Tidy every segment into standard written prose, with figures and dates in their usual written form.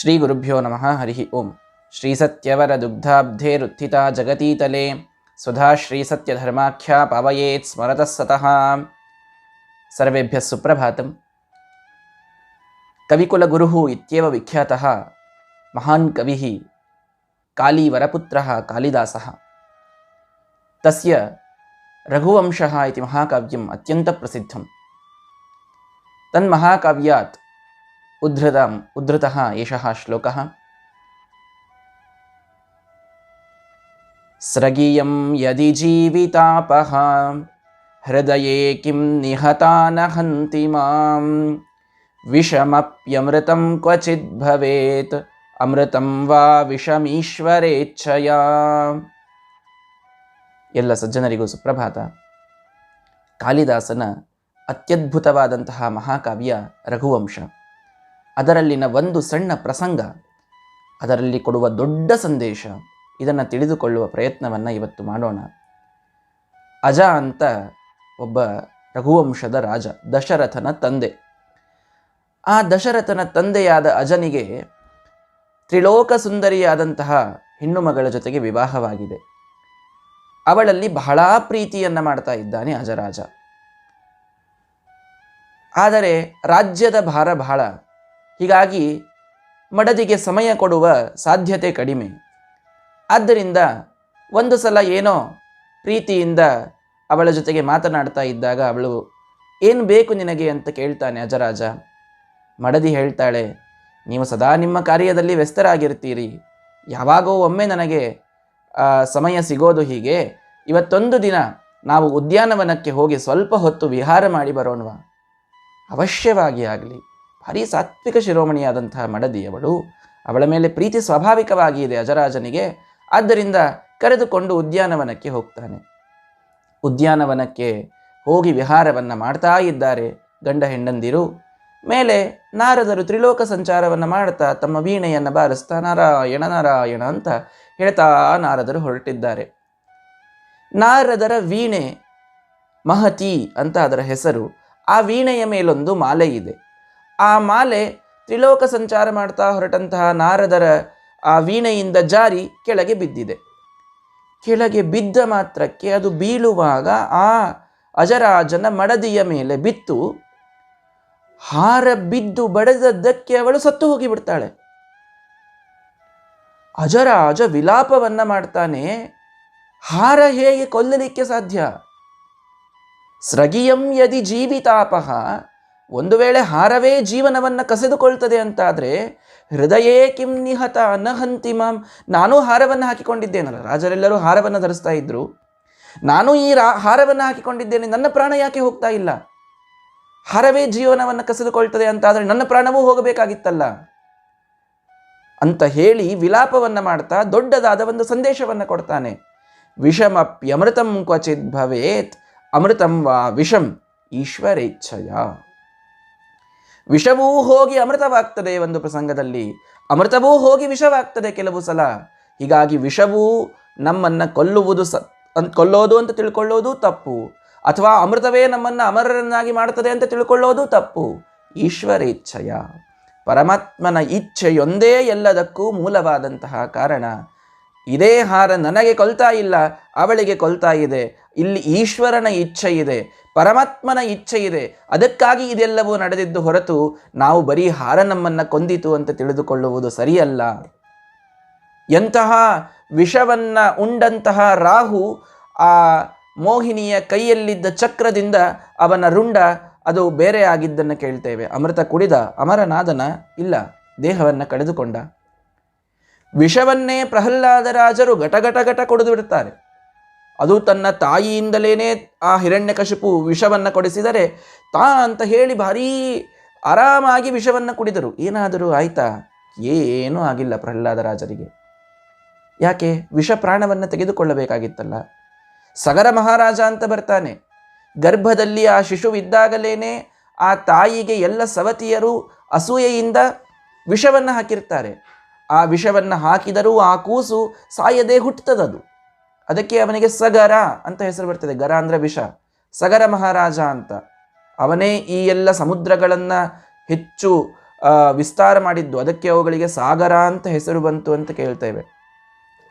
ಶ್ರೀ ಗುರುಭ್ಯೋ ನಮಃ. ಹರಿ ಓಂ. ಶ್ರೀ ಸತ್ಯವರ ದುಗ್ಧಾಬ್ಧೇರುತ್ಥಿತಾ ಜಗತೀತಲೆ ಸುಧಾ ಶ್ರೀ ಸತ್ಯಧರ್ಮಾಖ್ಯಾ ಪಾವಯೇತ್ ಸ್ಮರತಃ ಸತಃ. ಸರ್ವೇಭ್ಯ ಸುಪ್ರಭಾತಂ. ಕವಿಕುಲಗುರುಃ ಇತ್ಯೇವ ವಿಖ್ಯಾತಃ ಮಹಾನ್ ಕವಿಃ ಕಾಲೀವರಪುತ್ರಃ ಕಾಳಿದಾಸಃ. ತಸ್ಯ ರಘುವಂಶಃ ಇತಿ ಮಹಾಕಾವ್ಯಂ ಅತ್ಯಂತ ಪ್ರಸಿದ್ಧಂ. ತನ್ಮಹಾಕಾವ್ಯಾತ್ ಉದ್ಧೃತಃ ಏಷಃ ಶ್ಲೋಕಃ. ಸ್ರಗೀಯಂ ಯದಿ ಜೀವಿತಾಪಃ ಹೃದಯೇ ಕಿಂ ನಿಹತಾನ ಹಂತಿ ಮಾಂ ವಿಷಮಪ್ಯಮೃತಂ ಕ್ವಚಿದ್ ಭವೇತ್ ಅಮೃತಂ ವಾ ವಿಷಮೀಶ್ವರೇಚ್ಛಯಾ. ಎಲ್ಲ ಸಜ್ಜನರಿಗೂ ಸುಪ್ರಭಾತ. ಕಾಳಿದಾಸನ ಅತ್ಯದ್ಭುತವಾದಂತಹ ಮಹಾಕಾವ್ಯ ರಘುವಂಶ. ಅದರಲ್ಲಿನ ಒಂದು ಸಣ್ಣ ಪ್ರಸಂಗ, ಅದರಲ್ಲಿ ಕೊಡುವ ದೊಡ್ಡ ಸಂದೇಶ, ಇದನ್ನು ತಿಳಿದುಕೊಳ್ಳುವ ಪ್ರಯತ್ನವನ್ನು ಇವತ್ತು ಮಾಡೋಣ. ಅಜ ಅಂತ ಒಬ್ಬ ರಘುವಂಶದ ರಾಜ, ದಶರಥನ ತಂದೆ. ಆ ದಶರಥನ ತಂದೆಯಾದ ಅಜನಿಗೆ ತ್ರಿಲೋಕ ಸುಂದರಿಯಾದಂತಹ ಹೆಣ್ಣು ಮಗಳ ಜೊತೆಗೆ ವಿವಾಹವಾಗಿದೆ. ಅವಳಲ್ಲಿ ಬಹಳ ಪ್ರೀತಿಯನ್ನು ಮಾಡ್ತಾ ಇದ್ದಾನೆ ಅಜರಾಜ. ಆದರೆ ರಾಜ್ಯದ ಭಾರ ಬಹಳ, ಹೀಗಾಗಿ ಮಡದಿಗೆ ಸಮಯ ಕೊಡುವ ಸಾಧ್ಯತೆ ಕಡಿಮೆ. ಆದ್ದರಿಂದ ಒಂದು ಸಲ ಏನೋ ಪ್ರೀತಿಯಿಂದ ಅವಳ ಜೊತೆಗೆ ಮಾತನಾಡ್ತಾ ಇದ್ದಾಗ ಅವಳು ಏನು ಬೇಕು ನಿನಗೆ ಅಂತ ಕೇಳ್ತಾನೆ ಅಜರಾಜ. ಮಡದಿ ಹೇಳ್ತಾಳೆ, ನೀವು ಸದಾ ನಿಮ್ಮ ಕಾರ್ಯದಲ್ಲಿ ವ್ಯಸ್ತರಾಗಿರ್ತೀರಿ, ಯಾವಾಗೋ ಒಮ್ಮೆ ನನಗೆ ಸಮಯ ಸಿಗೋದು. ಹೀಗೆ ಇವತ್ತೊಂದು ದಿನ ನಾವು ಉದ್ಯಾನವನಕ್ಕೆ ಹೋಗಿ ಸ್ವಲ್ಪ ಹೊತ್ತು ವಿಹಾರ ಮಾಡಿ ಬರೋಣವಾ? ಅವಶ್ಯವಾಗಿ ಆಗಲಿ. ಭಾರಿ ಸಾತ್ವಿಕ ಶಿರೋಮಣಿಯಾದಂತಹ ಮಡದಿ ಅವಳು. ಅವಳ ಮೇಲೆ ಪ್ರೀತಿ ಸ್ವಾಭಾವಿಕವಾಗಿ ಇದೆ ಅಜರಾಜನಿಗೆ. ಆದ್ದರಿಂದ ಕರೆದುಕೊಂಡು ಉದ್ಯಾನವನಕ್ಕೆ ಹೋಗ್ತಾನೆ. ಉದ್ಯಾನವನಕ್ಕೆ ಹೋಗಿ ವಿಹಾರವನ್ನು ಮಾಡ್ತಾ ಇದ್ದಾರೆ ಗಂಡ ಹೆಂಡಂದಿರು. ಮೇಲೆ ನಾರದರು ತ್ರಿಲೋಕ ಸಂಚಾರವನ್ನು ಮಾಡ್ತಾ ತಮ್ಮ ವೀಣೆಯನ್ನು ಬಾರಿಸ್ತಾ ನಾರಾಯಣ ನಾರಾಯಣ ಅಂತ ಹೇಳ್ತಾ ನಾರದರು ಹೊರಟಿದ್ದಾರೆ. ನಾರದರ ವೀಣೆ ಮಹತಿ ಅಂತ ಅದರ ಹೆಸರು. ಆ ವೀಣೆಯ ಮೇಲೊಂದು ಮಾಲೆ ಇದೆ. ಆ ಮಾಲೆ ತ್ರಿಲೋಕ ಸಂಚಾರ ಮಾಡ್ತಾ ಹೊರಟಂತಹ ನಾರದರ ಆ ವೀಣೆಯಿಂದ ಜಾರಿ ಕೆಳಗೆ ಬಿದ್ದಿದೆ. ಕೆಳಗೆ ಬಿದ್ದ ಮಾತ್ರಕ್ಕೆ ಅದು ಬೀಳುವಾಗ ಆ ಅಜರಾಜನ ಮಡದಿಯ ಮೇಲೆ ಬಿತ್ತು. ಹಾರ ಬಿದ್ದು ಬಡಿದದ್ದಕ್ಕೆ ಅವಳು ಸತ್ತು ಹೋಗಿಬಿಡ್ತಾಳೆ. ಅಜರಾಜ ವಿಲಾಪವನ್ನ ಮಾಡ್ತಾನೆ. ಹಾರ ಹೇಗೆ ಕೊಲ್ಲಲಿಕ್ಕೆ ಸಾಧ್ಯ? ಸ್ರಗಿಯಂ ಯದಿ ಜೀವಿತಾಪಃ, ಒಂದು ವೇಳೆ ಹಾರವೇ ಜೀವನವನ್ನು ಕಸಿದುಕೊಳ್ತದೆ ಅಂತಾದರೆ ಹೃದಯೇ ಕಿಂ ನಿಹತ ನ ಹಂತಿ ಮಾಂ, ನಾನೂ ಹಾರವನ್ನು ಹಾಕಿಕೊಂಡಿದ್ದೇನಲ್ಲ, ರಾಜರೆಲ್ಲರೂ ಹಾರವನ್ನು ಧರಿಸ್ತಾ ಇದ್ರು, ನಾನು ಈ ಹಾರವನ್ನು ಹಾಕಿಕೊಂಡಿದ್ದೇನೆ, ನನ್ನ ಪ್ರಾಣ ಯಾಕೆ ಹೋಗ್ತಾ ಇಲ್ಲ? ಹಾರವೇ ಜೀವನವನ್ನು ಕಸಿದುಕೊಳ್ತದೆ ಅಂತಾದರೆ ನನ್ನ ಪ್ರಾಣವೂ ಹೋಗಬೇಕಾಗಿತ್ತಲ್ಲ ಅಂತ ಹೇಳಿ ವಿಲಾಪವನ್ನು ಮಾಡ್ತಾ ದೊಡ್ಡದಾದ ಒಂದು ಸಂದೇಶವನ್ನು ಕೊಡ್ತಾನೆ. ವಿಷಮಪ್ಯಮೃತಂ ಕ್ವಚಿದ್ ಭವೇತ್ ಅಮೃತಂ ವಾ ವಿಷಂ ಈಶ್ವರೇಚ್ಛಯ. ವಿಷವೂ ಹೋಗಿ ಅಮೃತವಾಗ್ತದೆ ಒಂದು ಪ್ರಸಂಗದಲ್ಲಿ, ಅಮೃತವೂ ಹೋಗಿ ವಿಷವಾಗ್ತದೆ ಕೆಲವು ಸಲ. ಹೀಗಾಗಿ ವಿಷವೂ ನಮ್ಮನ್ನು ಕೊಲ್ಲೋದು ಅಂತ ತಿಳ್ಕೊಳ್ಳೋದು ತಪ್ಪು, ಅಥವಾ ಅಮೃತವೇ ನಮ್ಮನ್ನು ಅಮರರನ್ನಾಗಿ ಮಾಡ್ತದೆ ಅಂತ ತಿಳ್ಕೊಳ್ಳೋದು ತಪ್ಪು. ಈಶ್ವರೇಚ್ಛಯ, ಪರಮಾತ್ಮನ ಇಚ್ಛೆಯೊಂದೇ ಎಲ್ಲದಕ್ಕೂ ಮೂಲವಾದಂತಹ ಕಾರಣ. ಇದೇ ಹಾರ ನನಗೆ ಕೊಲ್ತಾ ಇಲ್ಲ, ಅವಳಿಗೆ ಕೊಲ್ತಾ ಇದೆ. ಇಲ್ಲಿ ಈಶ್ವರನ ಇಚ್ಛೆ ಇದೆ, ಪರಮಾತ್ಮನ ಇಚ್ಛೆ ಇದೆ. ಅದಕ್ಕಾಗಿ ಇದೆಲ್ಲವೂ ನಡೆದಿದ್ದು ಹೊರತು ನಾವು ಬರೀ ಹಾರ ನಮ್ಮನ್ನು ಕೊಂದಿತು ಅಂತ ತಿಳಿದುಕೊಳ್ಳುವುದು ಸರಿಯಲ್ಲ. ಎಂತಹ ವಿಷವನ್ನ ಉಂಡಂತಹ ರಾಹು ಆ ಮೋಹಿನಿಯ ಕೈಯಲ್ಲಿದ್ದ ಚಕ್ರದಿಂದ ಅವನ ರುಂಡ ಅದು ಬೇರೆ ಆಗಿದ್ದನ್ನು ಕೇಳ್ತೇವೆ. ಅಮೃತ ಕುಡಿದ ಅಮರನಾದನ ಇಲ್ಲ, ದೇಹವನ್ನು ಕಳೆದುಕೊಂಡ. ವಿಷವನ್ನೇ ಪ್ರಹ್ಲಾದರಾಜರು ಘಟ ಕೊಡಿದು ಬಿಡುತ್ತಾರೆ. ಅದು ತನ್ನ ತಾಯಿಯಿಂದಲೇನೆ ಆ ಹಿರಣ್ಯಕಶಿಪು ವಿಷವನ್ನು ಕೊಡಿಸಿದರೆ ತಾ ಅಂತ ಹೇಳಿ ಭಾರೀ ಆರಾಮಾಗಿ ವಿಷವನ್ನು ಕುಡಿದರು. ಏನಾದರೂ ಆಯ್ತಾ? ಏನೂ ಆಗಿಲ್ಲ ಪ್ರಹ್ಲಾದರಾಜರಿಗೆ. ಯಾಕೆ? ವಿಷ ಪ್ರಾಣವನ್ನು ತೆಗೆದುಕೊಳ್ಳಬೇಕಾಗಿತ್ತಲ್ಲ. ಸಗರ ಮಹಾರಾಜ ಅಂತ ಬರ್ತಾನೆ. ಗರ್ಭದಲ್ಲಿ ಆ ಶಿಶುವಿದ್ದಾಗಲೇನೆ ಆ ತಾಯಿಗೆ ಎಲ್ಲ ಸವತಿಯರು ಅಸೂಯೆಯಿಂದ ವಿಷವನ್ನು ಹಾಕಿರ್ತಾರೆ. ಆ ವಿಷವನ್ನು ಹಾಕಿದರೂ ಆ ಕೂಸು ಸಾಯದೆ ಹುಟ್ಟುತ್ತದದು. ಅದಕ್ಕೆ ಅವನಿಗೆ ಸಗರ ಅಂತ ಹೆಸರು ಬರ್ತದೆ. ಗರ ಅಂದರೆ ವಿಷ. ಸಗರ ಮಹಾರಾಜ ಅಂತ. ಅವನೇ ಈ ಎಲ್ಲ ಸಮುದ್ರಗಳನ್ನು ಹೆಚ್ಚು ವಿಸ್ತಾರ ಮಾಡಿದ್ದು, ಅದಕ್ಕೆ ಅವುಗಳಿಗೆ ಸಾಗರ ಅಂತ ಹೆಸರು ಬಂತು ಅಂತ ಕೇಳ್ತೇವೆ.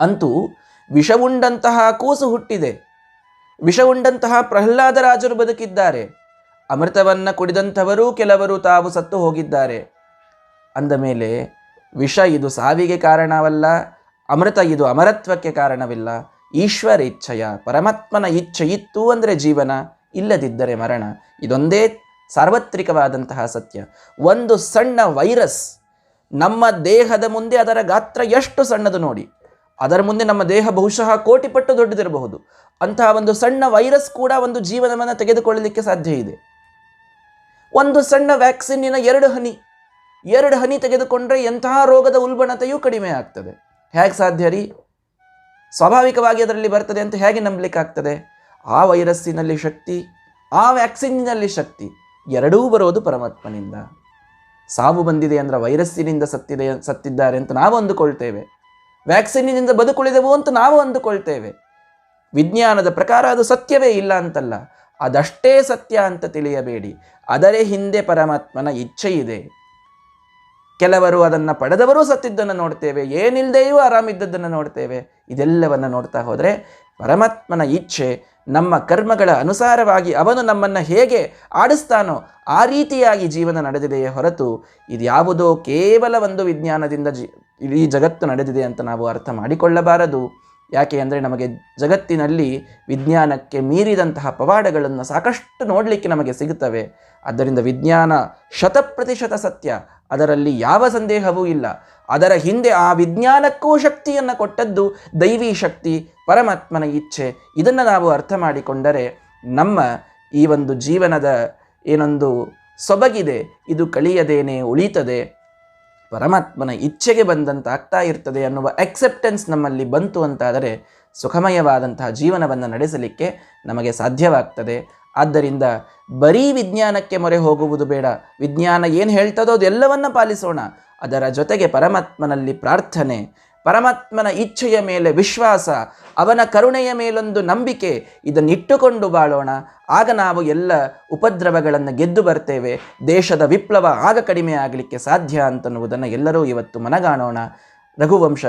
ಅಂತೂ ವಿಷವುಂಡಂತಹ ಕೂಸು ಹುಟ್ಟಿದೆ, ವಿಷವುಂಡಂತಹ ಪ್ರಹ್ಲಾದರಾಜರು ಬದುಕಿದ್ದಾರೆ, ಅಮೃತವನ್ನು ಕುಡಿದಂಥವರೂ ಕೆಲವರು ತಾವು ಸತ್ತು ಹೋಗಿದ್ದಾರೆ. ಅಂದ ಮೇಲೆ ವಿಷ ಇದು ಸಾವಿಗೆ ಕಾರಣವಲ್ಲ, ಅಮೃತ ಇದು ಅಮರತ್ವಕ್ಕೆ ಕಾರಣವಿಲ್ಲ. ಈಶ್ವರ ಇಚ್ಛೆಯ, ಪರಮಾತ್ಮನ ಇಚ್ಛೆ ಇತ್ತು ಅಂದರೆ ಜೀವನ, ಇಲ್ಲದಿದ್ದರೆ ಮರಣ. ಇದೊಂದೇ ಸಾರ್ವತ್ರಿಕವಾದಂತಹ ಸತ್ಯ. ಒಂದು ಸಣ್ಣ ವೈರಸ್ ನಮ್ಮ ದೇಹದ ಮುಂದೆ, ಅದರ ಗಾತ್ರ ಎಷ್ಟು ಸಣ್ಣದು ನೋಡಿ, ಅದರ ಮುಂದೆ ನಮ್ಮ ದೇಹ ಬಹುಶಃ ಕೋಟಿ ಪಟ್ಟು ದೊಡ್ಡದಿರಬಹುದು. ಅಂತಹ ಒಂದು ಸಣ್ಣ ವೈರಸ್ ಕೂಡ ಒಂದು ಜೀವನವನ್ನು ತೆಗೆದುಕೊಳ್ಳಲಿಕ್ಕೆ ಸಾಧ್ಯ ಇದೆ. ಒಂದು ಸಣ್ಣ ವ್ಯಾಕ್ಸಿನ್ನಿನ 2 ಹನಿ ತೆಗೆದುಕೊಂಡ್ರೆ ಎಂತಹ ರೋಗದ ಉಲ್ಬಣತೆಯೂ ಕಡಿಮೆ ಆಗ್ತದೆ. ಹೇಗೆ ಸಾಧ್ಯ ರೀ? ಸ್ವಾಭಾವಿಕವಾಗಿ ಅದರಲ್ಲಿ ಬರ್ತದೆ ಅಂತ ಹೇಗೆ ನಂಬಲಿಕ್ಕಾಗ್ತದೆ? ಆ ವೈರಸ್ಸಿನಲ್ಲಿ ಶಕ್ತಿ, ಆ ವ್ಯಾಕ್ಸಿನ್ನಿನಲ್ಲಿ ಶಕ್ತಿ, ಎರಡೂ ಬರೋದು ಪರಮಾತ್ಮನಿಂದ. ಸಾವು ಬಂದಿದೆ ಅಂದರೆ ವೈರಸ್ಸಿನಿಂದ ಸತ್ತಿದ್ದಾರೆ ಅಂತ ನಾವು ಅಂದುಕೊಳ್ತೇವೆ, ವ್ಯಾಕ್ಸಿನ್ನಿನಿಂದ ಬದುಕುಳಿದೆವು ಅಂತ ನಾವು ಅಂದುಕೊಳ್ತೇವೆ. ವಿಜ್ಞಾನದ ಪ್ರಕಾರ ಅದು ಸತ್ಯವೇ ಇಲ್ಲ ಅಂತಲ್ಲ, ಅದಷ್ಟೇ ಸತ್ಯ ಅಂತ ತಿಳಿಯಬೇಡಿ. ಅದರ ಹಿಂದೆ ಪರಮಾತ್ಮನ ಇಚ್ಛೆ ಇದೆ. ಕೆಲವರು ಅದನ್ನು ಪಡೆದವರೂ ಸತ್ತಿದ್ದನ್ನು ನೋಡ್ತೇವೆ, ಏನಿಲ್ಲದೆಯೂ ಆರಾಮಿದ್ದದ್ದನ್ನು ನೋಡ್ತೇವೆ. ಇದೆಲ್ಲವನ್ನು ನೋಡ್ತಾ ಹೋದರೆ ಪರಮಾತ್ಮನ ಇಚ್ಛೆ ನಮ್ಮ ಕರ್ಮಗಳ ಅನುಸಾರವಾಗಿ ಅವನು ನಮ್ಮನ್ನು ಹೇಗೆ ಆಡಿಸ್ತಾನೋ ಆ ರೀತಿಯಾಗಿ ಜೀವನ ನಡೆದಿದೆಯೇ ಹೊರತು ಇದ್ಯಾವುದೋ ಕೇವಲ ಒಂದು ವಿಜ್ಞಾನದಿಂದ ಇಡೀ ಜಗತ್ತು ನಡೆದಿದೆ ಅಂತ ನಾವು ಅರ್ಥ ಮಾಡಿಕೊಳ್ಳಬಾರದು. ಯಾಕೆ ಅಂದರೆ ನಮಗೆ ಜಗತ್ತಿನಲ್ಲಿ ವಿಜ್ಞಾನಕ್ಕೆ ಮೀರಿದಂತಹ ಪವಾಡಗಳನ್ನು ಸಾಕಷ್ಟು ನೋಡಲಿಕ್ಕೆ ನಮಗೆ ಸಿಗುತ್ತವೆ. ಆದ್ದರಿಂದ ವಿಜ್ಞಾನ 100% ಸತ್ಯ, ಅದರಲ್ಲಿ ಯಾವ ಸಂದೇಹವೂ ಇಲ್ಲ. ಅದರ ಹಿಂದೆ ಆ ವಿಜ್ಞಾನಕ್ಕೂ ಶಕ್ತಿಯನ್ನು ಕೊಟ್ಟದ್ದು ದೈವಿ ಶಕ್ತಿ, ಪರಮಾತ್ಮನ ಇಚ್ಛೆ. ಇದನ್ನು ನಾವು ಅರ್ಥ ಮಾಡಿಕೊಂಡರೆ ನಮ್ಮ ಈ ಒಂದು ಜೀವನದ ಏನೊಂದು ಸೊಬಗಿದೆ ಇದು ಕಳಿಯದೇನೆ ಉಳಿತದೆ, ಪರಮಾತ್ಮನ ಇಚ್ಛೆಗೆ ಬಂದಂತ ಆಗ್ತಾ ಇರ್ತದೆ ಅನ್ನುವ ಅಕ್ಸೆಪ್ಟೆನ್ಸ್ ನಮ್ಮಲ್ಲಿ ಬಂತು ಅಂತಾದರೆ ಸುಖಮಯವಾದಂತಹ ಜೀವನವನ್ನು ನಡೆಸಲಿಕ್ಕೆ ನಮಗೆ ಸಾಧ್ಯವಾಗ್ತದೆ. ಆದ್ದರಿಂದ ಬರೀ ವಿಜ್ಞಾನಕ್ಕೆ ಮೊರೆ ಹೋಗುವುದು ಬೇಡ. ವಿಜ್ಞಾನ ಏನು ಹೇಳ್ತದೋ ಅದೆಲ್ಲವನ್ನ ಪಾಲಿಸೋಣ. ಅದರ ಜೊತೆಗೆ ಪರಮಾತ್ಮನಲ್ಲಿ ಪ್ರಾರ್ಥನೆ, ಪರಮಾತ್ಮನ ಇಚ್ಛೆಯ ಮೇಲೆ ವಿಶ್ವಾಸ, ಅವನ ಕರುಣೆಯ ಮೇಲೊಂದು ನಂಬಿಕೆ, ಇದನ್ನಿಟ್ಟುಕೊಂಡು ಬಾಳೋಣ. ಆಗ ನಾವು ಎಲ್ಲ ಉಪದ್ರವಗಳನ್ನು ಗೆದ್ದು ಬರ್ತೇವೆ. ದೇಶದ ವಿಪ್ಲವ ಆಗ ಕಡಿಮೆ ಆಗಲಿಕ್ಕೆ ಸಾಧ್ಯ ಅಂತನ್ನುವುದನ್ನು ಎಲ್ಲರೂ ಇವತ್ತು ಮನಗಾಣೋಣ. ರಘುವಂಶ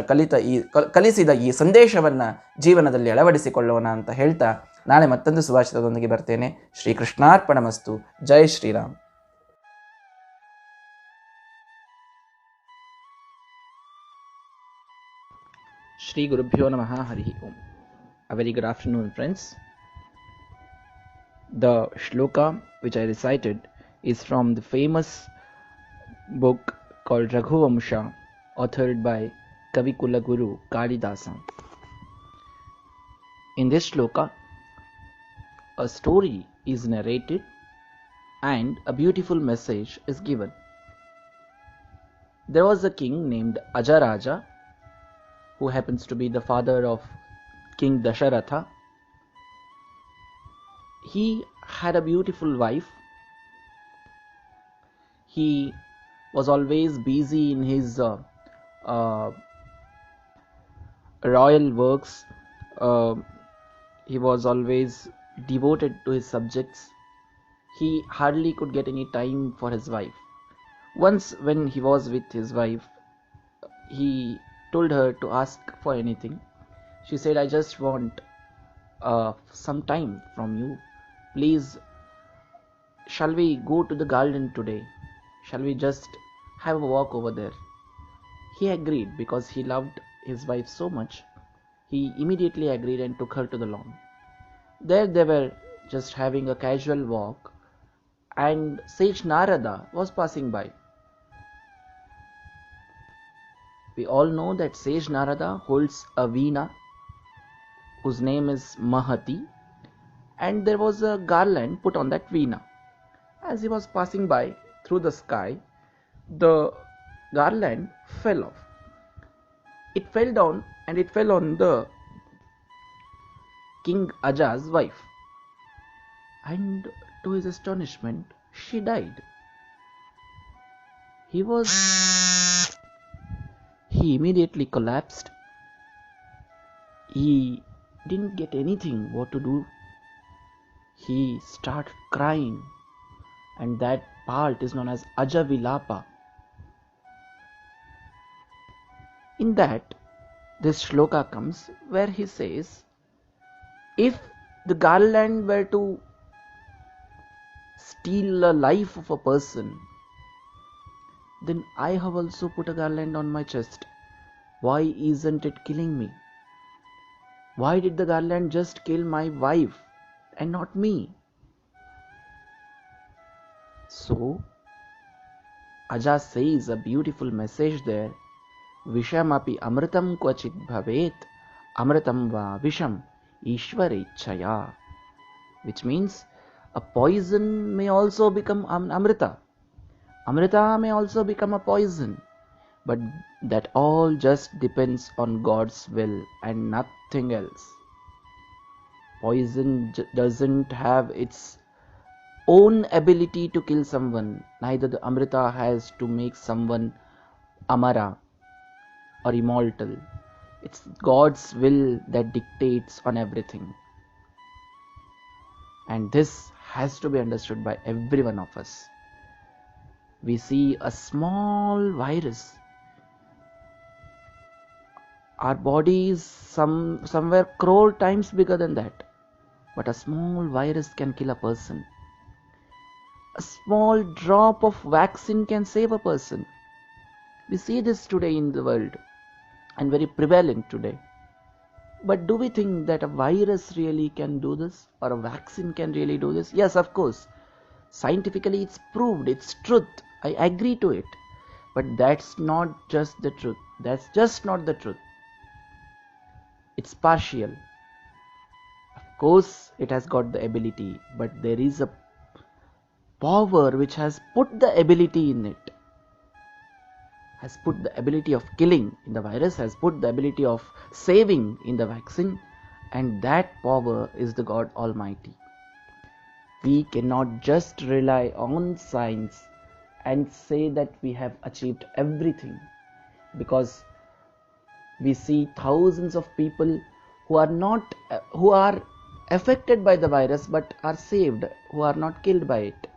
ಕಲಿಸಿದ ಈ ಸಂದೇಶವನ್ನು ಜೀವನದಲ್ಲಿ ಅಳವಡಿಸಿಕೊಳ್ಳೋಣ ಅಂತ ಹೇಳ್ತಾ ನಾಳೆ ಮತ್ತೊಂದು ಸುಭಾಷಿತದೊಂದಿಗೆ ಬರ್ತೇನೆ. ಶ್ರೀಕೃಷ್ಣಾರ್ಪಣಮಸ್ತು. ಜೈ Shriram. Shri Gurubhyo Namaha Harihi Om. A very good afternoon, friends. The shloka which I recited is from the famous book called Raghuvamsha, authored by Kavi Kulaguru Kalidasa. In this shloka, a story is narrated and a beautiful message is given. There was a king named Ajaraja, who happens to be the father of King Dasharatha. He had a beautiful wife. He was always busy in his royal works. He was always devoted to his subjects. He hardly could get any time for his wife. Once when he was with his wife, he told her to ask for anything. She said, I just want some time from you. Please, shall we go to the garden today? Shall we just have a walk over there? He agreed because he loved his wife so much. He immediately agreed and took her to the lawn. There they were just having a casual walk, and Sage Narada was passing by. We all know that Sage Narada holds a veena whose name is Mahati, and there was a garland put on that veena. As he was passing by through the sky, the garland fell off. It fell down and it fell on the King Aja's wife, and to his astonishment, she died. He immediately collapsed. He didn't get anything what to do. He started crying, and that part is known as Ajavilapa. In that, this shloka comes where he says, if the garland were to steal a life of a person, then I have also put a garland on my chest. Why isn't it killing me? Why did the garland just kill my wife and not me? So, Aja says a beautiful message there. Vishamapi amritam kvachit bhavet, amritam va visham ishwarechaya. Which means a poison may also become amrita. Amrita may also become a poison. But that all just depends on God's will and nothing else. Poison doesn't have its own ability to kill someone. Neither the Amrita has to make someone Amara or immortal. It's God's will that dictates on everything. And this has to be understood by every one of us. We see a small virus. Our body is somewhere crore times bigger than that. But a small virus can kill a person. A small drop of vaccine can save a person. We see this today in the world and very prevalent today. But do we think that a virus really can do this, or a vaccine can really do this? Yes, of course. Scientifically it's proved, it's truth. I agree to it. But that's not just the truth. That's just not the truth. It's partial. Of course, it has got the ability, but there is a power which has put the ability in it. Has put the ability of killing in the virus, has put the ability of saving in the vaccine, and that power is the God Almighty. We cannot just rely on science and say that we have achieved everything, because we see thousands of people who are affected by the virus but are saved, who are not killed by it,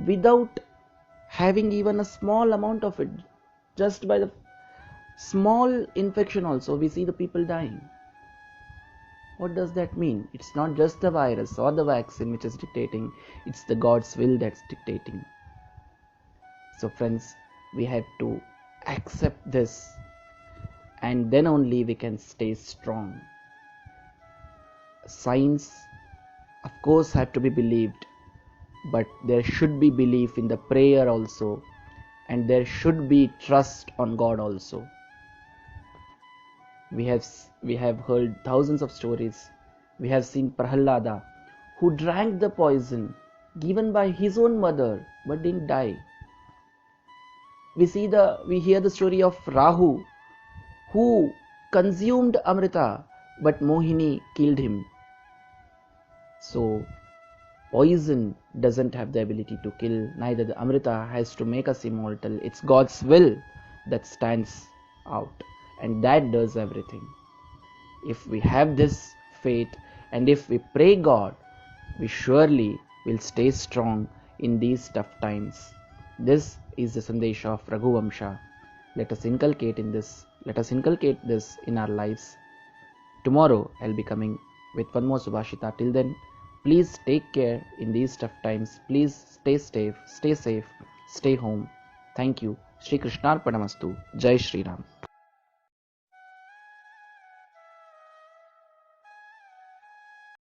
without having even a small amount of it. Just by the small infection also we see the people dying. What does that mean? It's not just the virus or the vaccine which is dictating, it's the God's will that's dictating. So friends, we have to accept this, and then only we can stay strong. Science, of course, have to be believed, but there should be belief in the prayer also, and there should be trust on God also. We have heard thousands of stories. We have seen Prahlada, who drank the poison given by his own mother but didn't die. We hear the story of Rahu, who consumed Amrita, but Mohini killed him. So poison doesn't have the ability to kill, neither the Amrita has to make us immortal. It's God's will that stands out, and that does everything. If we have this faith, and if we pray God, we surely will stay strong in these tough times. This is the Sandesha of Raghuvamsha. Let us inculcate this in our lives. Tomorrow I'll be coming with one more Subhashita. Till then, please take care in these tough times. Please stay safe, stay home. Thank you. Shri Krishnarpanamastu. Jai Shri Ram.